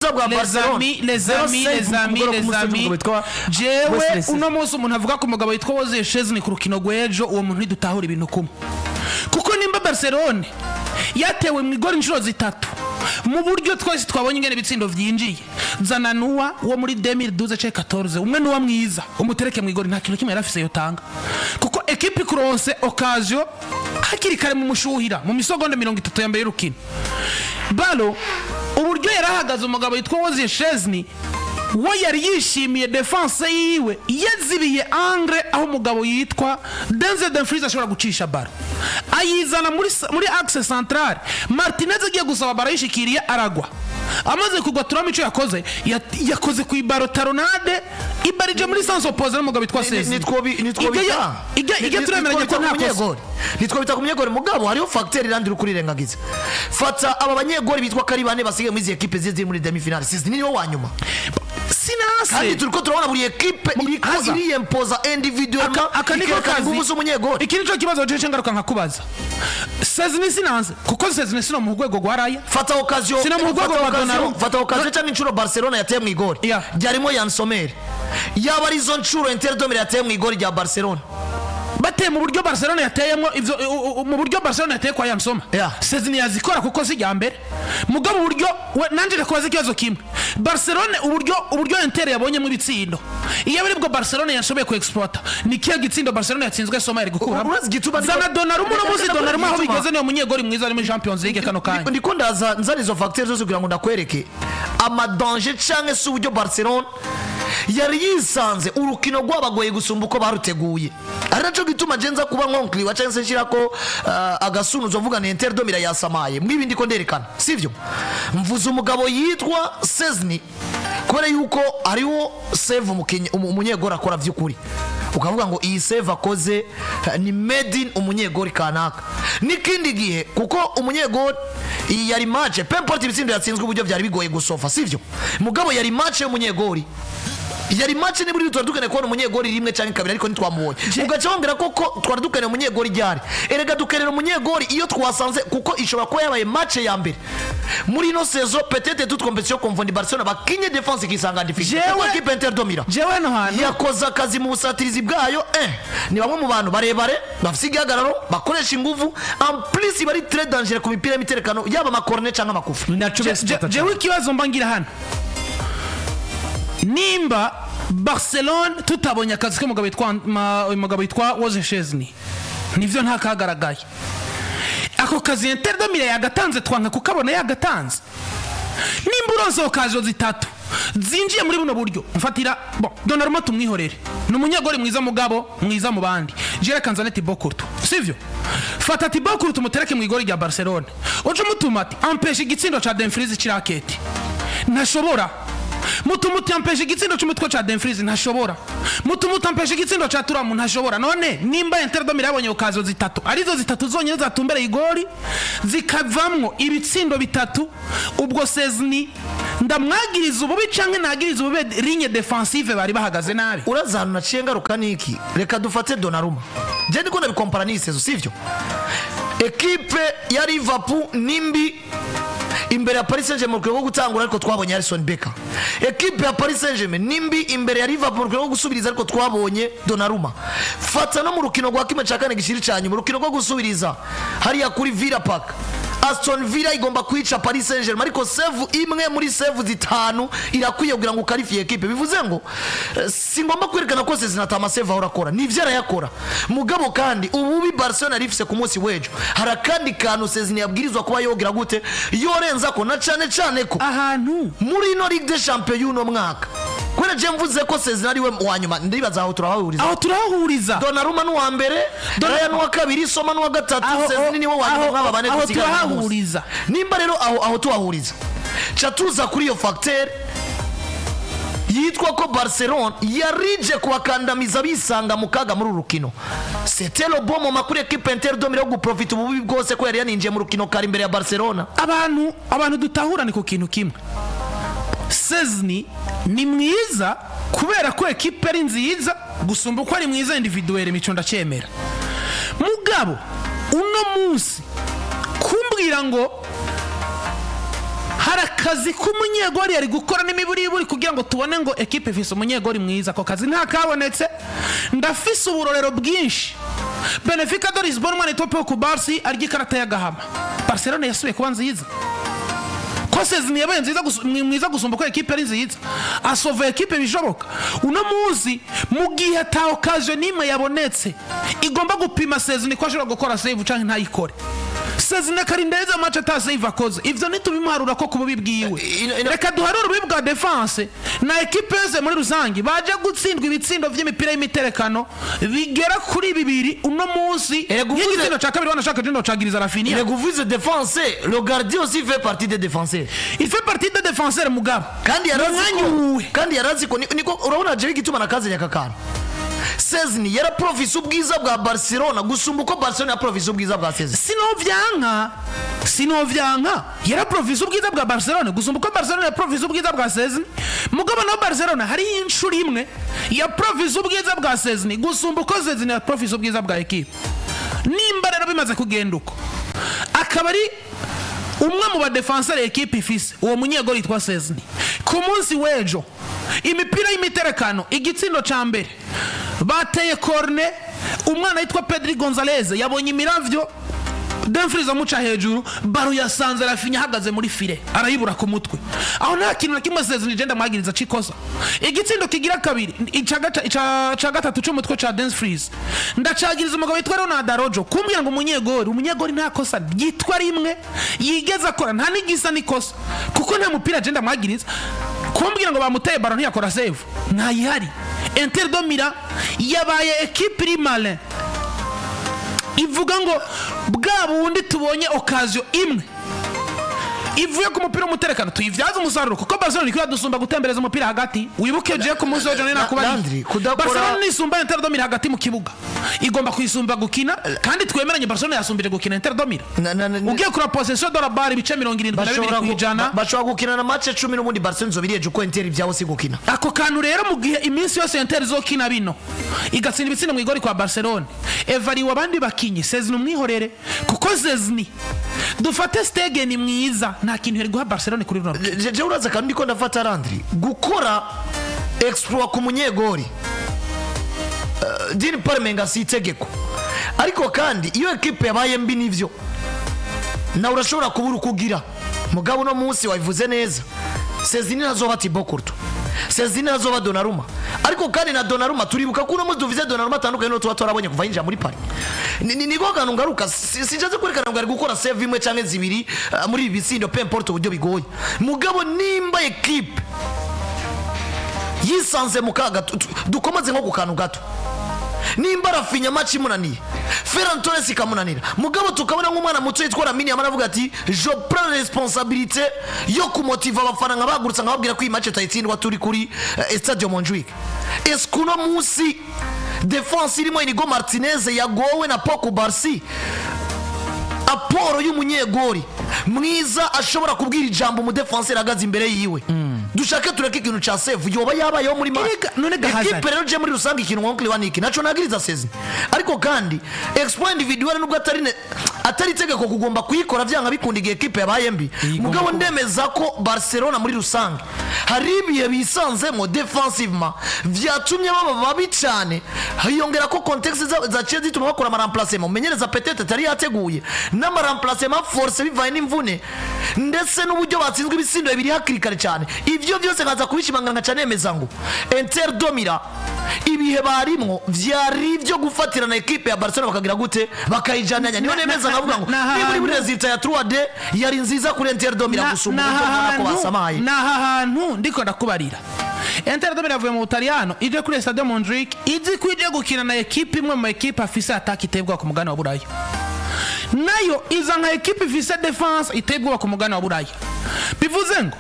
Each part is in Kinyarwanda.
les amis jewe uno munsi umuntu avuga ko umugabo yitwa Szczęsny ku rukino gwejo uwo muntu ntidutahura ibintu kumwe kuko nimba Barcelona yatewe mu igori inshuro zitatu mu buryo twese twabonye ingene bitsindo vyinjiye Zananuwa wo muri 2012-14 umwe nuwa mwiza umutereke mu igori nta kintu kimwe yarafise yotanga kuko equipe cross occasion hakiri kare mu mushuhira mu misogonda 30 ya mbere y'urukino balo uburyo yarahagaze umugabo yitwa Szczęsny wo yari yishimiye defense yiwe yazibiye Angre aho umugabo yitwa Denzel Dumfries ashobora gucisha baro ayizana muri axe central Martinez agiye gusaba baro yishikiriye aragwa amaze kugwa turamico yakoze ku ibaro taronade ibarije muri sens opposé n'umugabo yitwa Szczęsny iga turemeranye ko nta kosa nitwo bita kumyegore mugabo hariho facteur irandi rukurirengagiza fata aba banyegore bitwa kari bane basigaye muri equipe ziri muri demi finale Szczęsny niyo wanyuma sinase kandi turiko turabona buri equipe iri imposa individual akaniko kazi umuso munyegore ikindi cyo kibazo cyo ngaruka nkakubaza Szczęsny sinanze kuko Szczęsny sino mu rwego rwaraye fata occasion sino mu rwego rwa Donnarumma fata occasion cyangwa inshuro Barcelona yateye mu igori byarimo Yan Sommer yaba ari zo nshuro Inter de Milan yateye mu igori rya Barcelona bate mu buryo Barcelona yateyemo ivyo mu buryo Barcelona yateye kwa Yan Sommer Szczęsny yazikora kuko zijya mbere mugabo buryo nanje ndakubaza ikibazo kimwe Barcelona uburyo Inter yabonye mu bitsindo iyo bari bwo Barcelona yashoboye ku exploiter ni kiya gitsindo Barcelona yatsinzwe Sommer gukura zana Donnarumma no muzi Donnarumma aho bigeze ne umunyegori mwiza ari muri Champions League kano kanya ndiko ndaza nzarizo facteurs zose kugira ngo ndakwereke ama danger canke su uburyo Barcelona yari yisanze urukino rwabagoye gusumba uko baruteguye ari naco gituma jenza kuba nkonkli wacense nshirako agasunuzo uvuga ni Inter de Milan yasamaye mwibindi ko nderekana sivyo mvuze umugabo yitwa Szczęsny kubera yuko ariwo save umunyegora akora vy'ukuri ukavuga ngo iyi save akoze ni made in umunyegori kanaka nikindi gihe kuko umunyegori yari match pemporte ibitsindo yatsinzwe uburyo byari bigoye gusofa sivyo mugabo yari match y'umunyegori yari match ni buri twardukane ko umunyegori rimwe cyangwa kabiri ariko ntitwamubonye ugaca wongera koko twardukane umunyegori ryari erega dukenera umunyegori iyo twasanze kuko ishobora ko yabaye match ya mbere muri no saison peut-être toute compétition confondi Barcelona bakinye defense kisanga difficile kwa equipe Inter de Milan jewe no hano yakoza akazi mu busatirizi bwayo ni bamwe mu bantu barebare bafite igihagararo bakoresha inguvu en plus bari très dangereux ku mipira y'imiterekano yaba makorne cyangwa amakufu jewe kibazo mbangira hano nimba Barcelona tutabonye akazi k'umugabo yitwa Szczęsny nivyo nta kagaragaye ako kazi Inter de Milan yagatanze twanka kukabona yagatanze nimba uronse okazo zitatu zinjiye muri buno buryo mfatira Donnarumma tumwihorere n'umunyegori mwiza mugabo mwiza mu bandi jere kanzane Thibaut Courtois sivyo fata Thibaut Courtois tumutereke mu igori rya Barcelona ojo mutumati ampeshe igitsindo ca Dumfries kiraketi ntashobora mutumuti ampeshe igitsindo cy'umutwe ca Dumfries ntashobora mutumuti ampeshe igitsindo ca Thuram ntashobora none nimba Inter de Milan yabonye okazo zitatu arizo zitatu zonyine zatumbere igori zikavamwo ibitsindo bitatu ubwo Szczęsny ndamwagiriza ububi canke nagiriza ubube ligne defensive bari bahagaze nabi urazana naciye ngaruka niki reka dufate Donnarumma je ndiko ndabikompara n'isezo sivyo equipe ya Liverpool nimbi imbere ya Paris Saint-Germain ko gutangura ariko twabonye Alisson Becker equipe ya Paris Saint-Germain nimbi imbere ya Liverpool ko gusubiriza ariko twabonye Donnarumma fata no mu rukino rwa kimwe cyakane gishiri cyanye mu rukino rwo gusubiriza hariya kuri Villa Park Aston Villa igomba kwica Paris Saint-Germain ariko save imwe muri save zitanu irakwiye kugira ngo qualify equipe bivuze ngo singomba kwerekana ko zinatama save aho rakora nivyo arayakora mugabo kandi ububi Barcelona rifise ku munsi wejo harakandi kantu Szczęsny yabwirizwa kuba yogira gute yorenza ko na cyane ko ahantu muri no Ligue des Champions y'uno mwaka kwene je mvuze ko Szczęsny ari we wanyuma ndibaza aho turahuriza Donnarumma n'uwa mbere Ryan n'uwa kabiri Soma n'uwa gatatu Szczęsny niwe wanyuma nk'aba bane turahuriza nimba rero aho tuhahuriza chatuza kuri yo facteur yitwa ko Barcelona yarije kuwakandamiza bisanga mukaga muri urukino c'était le bon moment kuri equipe Inter de Milan guprofita ububi bwose ko yari yaninjiye mu rukino kari imbere ya Barcelona abantu dutahurana ku kintu kimwe Szczęsny ni mwiza kubera ko equipe ari nziza gusumba ko ari mwiza individuel mico ndacemera mugabo uno munsi kumbwira ngo haraka akazi k'umunyegori yari gukora n'imiburiburi kugira ngo tubone ngo ekipe ifise umunyegori mwiza. Ako kazi nta kabonetse. Ndafise uburorero bwinshi. Benfica de Lisbonne mwana itope ku Barca arya ikarata y'agahama. Barcelona yasubiye kuba nziza. Szczęsny yabaye nziza mwiza gusumba ko ekipe ari nziza. Asova ekipe bishoboka. Uno muzi mu gihe ata occasion nimwe yabonetse igomba gupima Szczęsny ko ashobora gukora save canke ntayikore. Szczęsny karindeza match ata save akoze. Ivyo nitubimuharura ko kubibwiwe. Reka duharura ububi bwa defense na ekipe yose muri rusangi baje gutsindwa ibitsindo vy'imipira y'imiterekano bigera kuri 2 uno muzi. Igitsino ca kabiri wanashaka jendo cagiriza Rafinha. Il est défenseur, le gardien aussi fait partie des défenseurs. Il fait partie des défenseurs mugabo. Kandi yarazi ko niko urabona je igituma nakaze yakakana. Szczęsny yara profisi ubwiza bwa Barcelona gusumba uko Barcelona profisi ubwiza bwa Szczęsny. Sinovyanka yara profisi ubwiza bwa Barcelona gusumba uko Barcelona profisi ubwiza bwa Szczęsny. Mugabo na Barcelona hari inshuro imwe ya profisi ubwiza bwa Szczęsny gusumba uko Szczęsny ya profisi ubwiza bwa equipe. Nimba rero bimaze kugenda uko akabari umwe mu ba defenseur equipe ifise uwo munyegori yitwa Szczęsny. Ku munsi wejo imipira y'imiterekano igitsindo ca mbere bateye corner umwana yitwa Pedri Gonzalez yabonye imiravyo Dumfries amuca hejuru baro yasanze Rafinha hagaze muri file arayibura ku mutwe. Aho nta kintu na kimwe Szczęsny genda magiriza cikosa. Igitsindo kigira kabiri ica gatatu cy'umutwe ca Dumfries ndacagiriza umugabo yitwa Ronaldo Rojo kumbwira ngo umunyegori nta kosa yitwa rimwe yigeza akora nta nigisa nikosa kuko nta mupira genda magiriza kumbwira ngo bamuteye baro ntiyakora save nta yihari. Inter de Milan yabaye equipe iri malin ivuga ngo bwa bundi tubonye occasion imwe ivuye ku mupira w'umuterekano tuyivyaza umusaruro kuko Barcelona niko yadusumba gutembereza umupira hagati. Wibuke je ku munsi w'ejo nina kubari Barcelona nisumba Inter de Milan hagati mu kibuga igomba kuyisumba gukina kandi twemeranye Barcelona yasumbije gukina Inter de Milan. Ugiye kura possession de la balle bice 72 kwijana bashobora gukina na match 10 n'ubundi Barcelona zobiriye uko Inter ibyawo si gukina. Ako kantu rero mu gihe iminsi yose Inter zokina bino igatsinda ibitsina mu igori kwa Barcelona evari wabandi bakinyi Szczęsny umwihorere kuko Szczęsny dufate Stegen mwiza nta kintu yari guha Barcelona kuri runo. Je uraza kandi ko ndafata Landry gukora exploit ku munyegori dini parmenga si itegeko ariko kandi iyo equipe yabaye mbi nivyo na urashobora kubura kugira mugabo no munsi wabivuze neza. Szczęsny nazoba Thibaut Courtois, Szczęsny nazoba Donnarumma ariko kandi na Donnarumma turibuka ko no muzi duvize Donnarumma atandukanye no twarabonye kuva yinjira muri Paris. Niko kantu ngaruka sinjaze kwerekana ngo ari gukora save imwe canke zibiri muri ibi bitsindo peu importe uburyo bigoye mugabo nimba equipe yisanze mu kaga dukomaze nko ku kantu gato nimba Rafinha match imunaniye Ferran Torres ikamunanira mugabo tukabona nk'umwana muto yitwa Lamine amaravuga ati je prends responsabilité yo kumotiva abafana nkabagurutsa nkababwira ko iyi match tayitsindwa turi kuri Stade Montjuic. Eskuno musi defense irimo Inigo Martinez yagowe na Paco Barsi aporo y'umunyegori mwiza ashobora kubwira ijambo mu defense ragaza imbere yiwe. Dushake tureke ikintu cha save yoba yabayeho muri equipe rero je muri rusange ikintu nko kliwaniki naco nagiriza Szczęsny ariko kandi exploit individual nubwo atari tegeko kugomba kuyikora vyanga bikundiga equipe yabaye mbi mugabo ndemeza ko Barcelona muri rusange hari ibiye bisanzemo defensivement vyatumye baba babi cyane hiyongera ko context za Chelsea zituma bakora ama remplacement menyereza peut-être tari yateguye n'ama remplacement force bivaye n'imvune ndetse n'uburyo batsinzwe ibisindo bibiri hakirikare cyane. Ivyo byose ngaza kubishimanganga cyane emeza ngo Inter de Milan ibihe barimo vyari byo gufatira na equipe ya Barcelona bakagira gute bakayijananya niyo nemeza ngavuga ngo ni muri resultat ya 3D yari nziza kuri Inter de Milan gusumba ko basamaye na hantu ndiko ndakubarira. Inter de Milan avuye mu Butaliyano ije kuri Stade Montjuic izi kwije gukina na equipe imwe mu equipe afise attaque itebwa ku mugana wa Burayi nayo iza nka equipe ifise defense itebwa ku mugana wa Burayi. Bivuze ngo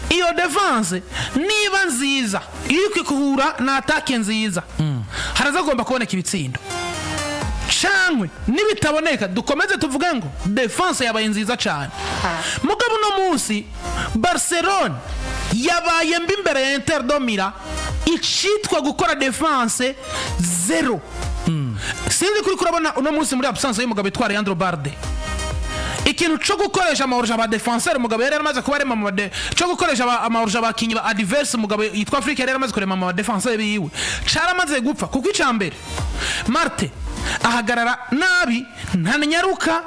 iyo defense niba nziza iri kwikuhura na attaque nziza haraza gomba kuboneka ibitsindo cyangwa nibitaboneka dukomeze tuvuge ngo defense yabaye nziza cyane mugabo no munsi Barcelona yabaye mbi imbere ya Inter de Milan icitwa gukora defense 0. Sinzi kuri kurabona uno munsi muri absence y'umugabo yitwa Leandro Balde ikintu cyo gukoresha amahorja aba defenseur mugabo yari amaze kuba ari mama de cyo gukoresha amahorja abakinyi ba adverse mugabo yitwa Afrika yari amaze kurema ama defenseur biwe caramaze gupfa kuko icambere Marte ahagarara nabi ntanyaruka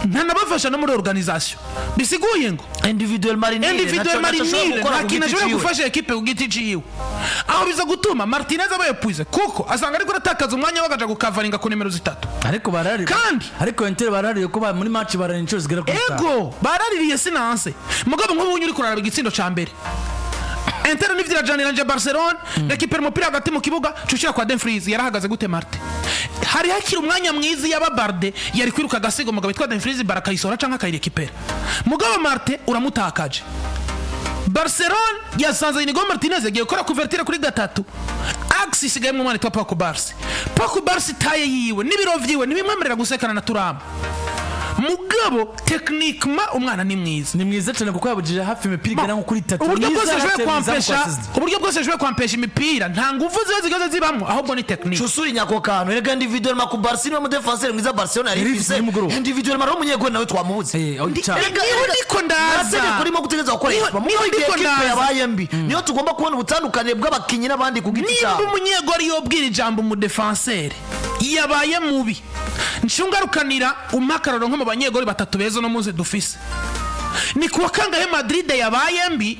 ntanabafasha no muri organisation bisiguye ngo individual marinire ntakina je gufasha equipe kugiti ciwe aho biza gutuma Martinez abaye puize kuko asanga ariko ratakaza umwanya wagaja gukavaringa ku numero 3 ariko barari kandi ariko Inter barari ko muri match barari inshuro zigera ku 5 ego baraririye sinanse mugabo nk'ubunyu uri kurara igitsindo ca mbere Inter nivira janira nje Barcelona equipe mupira hagati mu kibuga cushira kwa Dumfries yarahagaze gute Marte hari hakiri umwanya mwizi y'ababarde yari kwiruka gasigo mugabo bitwa Dumfries barakayisora canka kayire equipe mugabo Marte uramutakaje Barcelona yasanze Inigo Martinez yagiye gukora kuvertira kuri gatatu Axis isigaye mu mwana twa Paco Barsi taye yiwe nibiro vyiwe nibimwemerera gusekana na Turama mugabo techniquement umwana ni mwiza cyane kuko yabujije hafi imipira igana nko kuri 3 uburyo bwose jwe kwampesha imipira nta nguvu zigaze zibamwe ahubwo ni technique chusuri nyako kano erega individual Marco Barsi ni mu defenseur mwiza Barcelona ari fise individual maro munyego nawe twamubuze ndiko ndaza kurimo gutegeza gukoresha mu equipe yabaye mbi niyo tugomba kubona ubutandukane bw'abakinyi n'abandi ku giti cyabo nimba umunyego ari yobwira ijambo mu defenseur yabaye mubi nshungarukanira umakararo nko mu banyegori batatu bezo no muze dufise ni kuwa kangahe Madrid yabaye mbi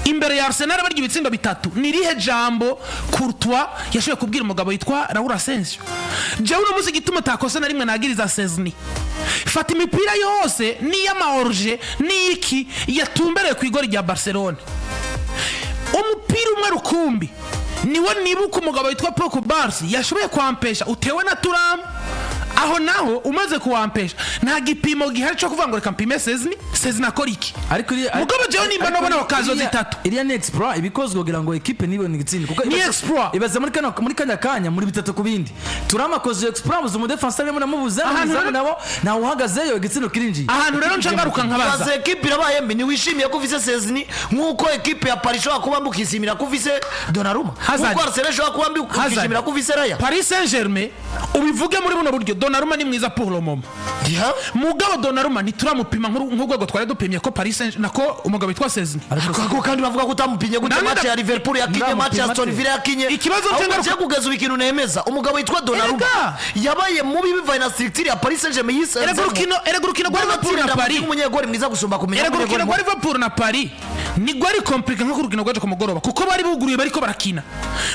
imbere ya Arsenal barya ibitsindo bitatu nirihe jambo Courtois yashoye kubwira umugabo yitwa Raul Asensio jewe no muzi gituma takosa na rimwe nagiriza Szczęsny fata imipira yose ni y'amahorje ni iki yatumbereye ku igori rya Barcelona umupira umwe rukumbi niwo nibuka umugabo yitwa Paco Barsi yashoboye kwampesha utewe na Turam aho naho umaze kuwampesha nta gipimo gihari cyo kuvuga ngo reka mpime Szczęsny akora iki ariko mugabo jewe nimba nobona okazo zitatu iriya ni exploit ibikozwe kugira ngo equipe nibe nigitsindi kuko ni exploit ibaza muri kanya muri bitatu kubindi Turama koze exploit mu defense arimo namubuze nabo na uhagazeyo igitsindo kirinji ahantu rero nchangaruka nkabaza baze equipe irabaye mbi ni wishimiye ko vise Szczęsny nkuko equipe ya Paris shobora kuba mbukisimira ko vise Donnarumma nkuko Arsenal shobora kuba mbukisimira ko vise Raya Paris Saint-Germain ubivuge muri buno buryo Donnarumma ni mwiza pour le moment mugabo Donnarumma ni turamupima nk'urwego twari dupimye ko Paris Saint nako umugabo yitwa Szczęsny ariko kandi bavuga ko utamupinye gute match ya Liverpool yakinye match ya Aston Villa yakinye ikibazo cyo kugeza ikintu nemeza umugabo yitwa Donnarumma yabaye mubi bivaye na structure ya Paris Saint-Germain yise eragurukino rwa Liverpool na Paris umunyegori mwiza gusumba kumenya eragurukino rwa Liverpool na Paris ni gwari compliqué nko kurukino rwaje ku mugoroba kuko bari buguruye bariko barakina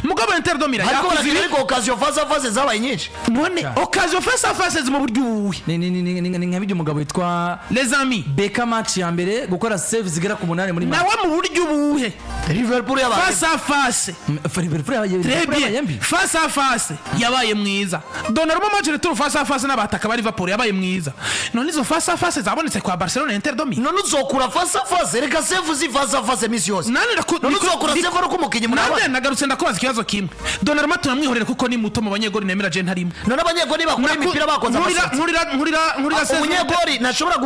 mugabo Inter domira ariko occasion face à face zabaye nyinshi none occasion face à face mu buryo ni nkabije umugabo yitwa les amis beka match ya mbere gukora save zigera ku 8 muri match nawe mu buryo buhe Liverpool yabaye face à face Liverpool yabaye face à face yabaye mwiza Donnarumma match retour face à face n'abataka bari Liverpool yabaye mwiza none izo face à face zabonetse kwa Barcelona Inter domi none uzokura face à face reka save zi face à face misiyose none uzokura save ro kumukinyi nande nagarutse ndakubaza ikibazo kimwe Donnarumma tunamwihorera kuko ni muto mu banyegori nemera je ntarimo none abanyegori bakora imipira bakoze nkurira umunyegori nashobora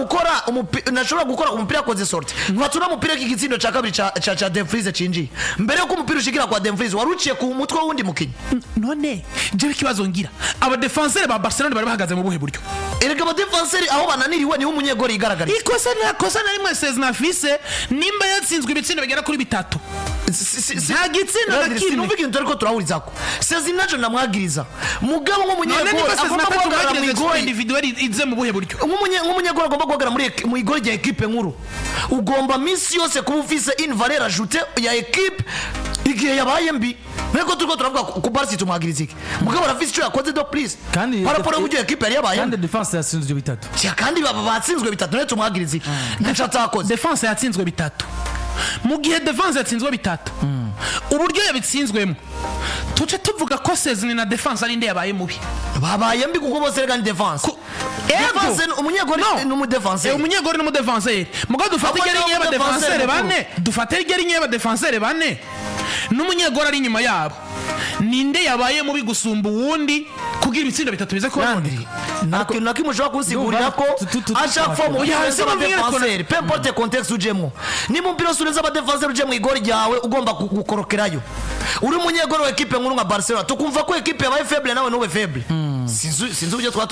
gukora umupira akoze sorti ngatuna umupira k'igitsindo ca kabiri ca Dumfries cinji mbere yuko umupira ushikira kwa Dumfries waruciye ku mutwe wundi mukinyi none je kibazo ngira aba defenseur ba Barcelona bari bahagaze mu buhe buryo erega aba defenseur aho bananiriwe ni umunyegori igaragara ikosa na rimwe Szczęsny afise nimba yatsinzwe ibitsindo bigera kuri bitatu nta gitsina na kimwe numva ikintu ariko turahurizako Szczęsny naco ndamwagiriza mugabo nk'umunyegori agomba guhagarara mu igori individual ize mu buhe buryo nk'umunyegori agomba guhagarara mu igori rya equipe nkuru ugomba misi yose kuba ufise une valeur ajoutée ya equipe igihe yabaye mbi niko turiko turavuga ku Barca tumwagiriza iki mugabo arafise icyo yakoze do please paraporo y'ugiye equipe yari yabaye kandi defense yatsinzwe bitatu kandi batsinzwe bitatu none tumwagiriza iki ntacyo akoze defense yatsinzwe bitatu mu gihe defense yatsinzwe bitatu uburyo yabitsinzwemo tuce tuvuga ko Szczęsny na defense ari nde yabaye mubi babaye mbi kuko bose rega ni defense defense umunyegori n'umudefenseur umunyegori n'umudefenseur mugabo dufate igeri nyeba defenseur bane n'umunyegori ari nyuma yabo ninde yabaye mubi gusumba uwundi kugira ibitsindo bitatu bize ko nakimushobora kunsigurira ko ashaka fomu y'abadefenseur peu importe contexte ujemo ni mu mpira suneza abadefenseur uje mu igori ryawe ugomba gukorokerayo uri umunyegori wa equipe nkuru nka Barcelona tukumva ko equipe yabaye faible nawe nube faible sinzi uburyo